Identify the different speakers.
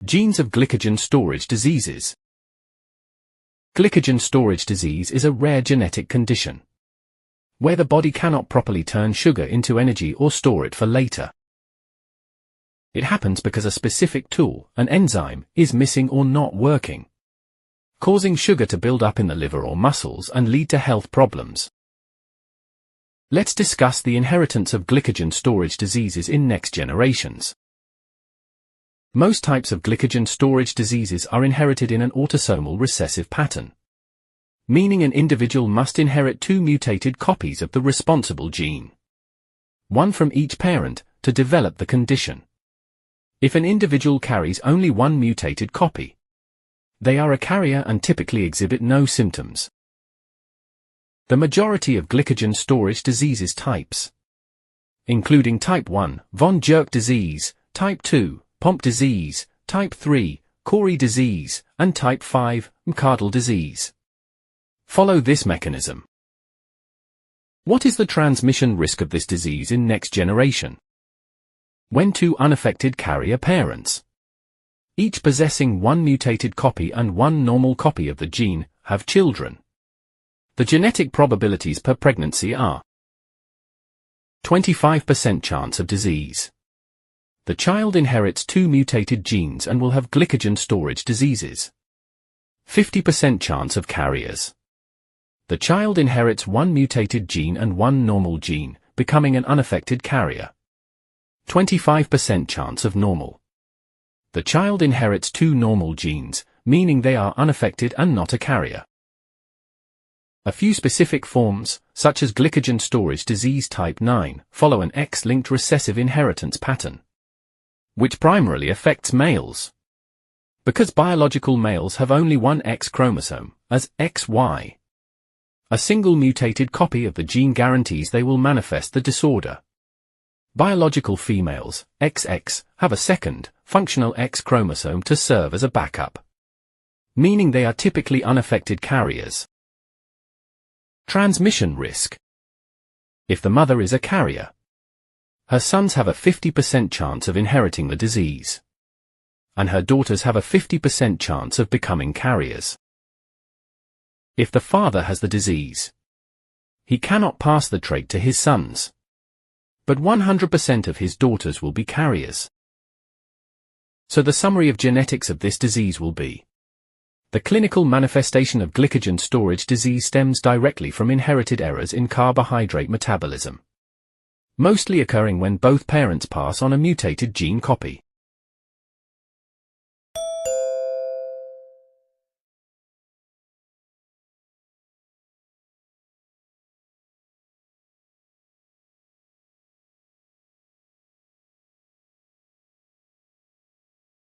Speaker 1: Genes of glycogen storage diseases. Glycogen storage disease is a rare genetic condition where the body cannot properly turn sugar into energy or store it for later. It happens because a specific tool, an enzyme, is missing or not working, causing sugar to build up in the liver or muscles and lead to health problems. Let's discuss the inheritance of glycogen storage diseases in next generations. Most types of glycogen storage diseases are inherited in an autosomal recessive pattern, meaning an individual must inherit two mutated copies of the responsible gene, one from each parent, to develop the condition. If an individual carries only one mutated copy, they are a carrier and typically exhibit no symptoms. The majority of glycogen storage diseases types, including Type I, von Gierke disease, Type II, Pompe disease, Type III, Cori disease, and Type V, McArdle disease, follow this mechanism. What is the transmission risk of this disease in next generation? When two unaffected carrier parents, each possessing one mutated copy and one normal copy of the gene, have children, the genetic probabilities per pregnancy are 25% chance of disease. The child inherits two mutated genes and will have glycogen storage diseases. 50% chance of carriers. The child inherits one mutated gene and one normal gene, becoming an unaffected carrier. 25% chance of normal. The child inherits two normal genes, meaning they are unaffected and not a carrier. A few specific forms, such as glycogen storage disease type IX, follow an X-linked recessive inheritance pattern, which primarily affects males. Because biological males have only one X chromosome, as XY, a single mutated copy of the gene guarantees they will manifest the disorder. Biological females, XX, have a second, functional X chromosome to serve as a backup, meaning they are typically unaffected carriers. Transmission risk. If the mother is a carrier, her sons have a 50% chance of inheriting the disease, and her daughters have a 50% chance of becoming carriers. If the father has the disease, he cannot pass the trait to his sons, but 100% of his daughters will be carriers. So the summary of genetics of this disease will be: the clinical manifestation of glycogen storage disease stems directly from inherited errors in carbohydrate metabolism, mostly occurring when both parents pass on a mutated gene copy.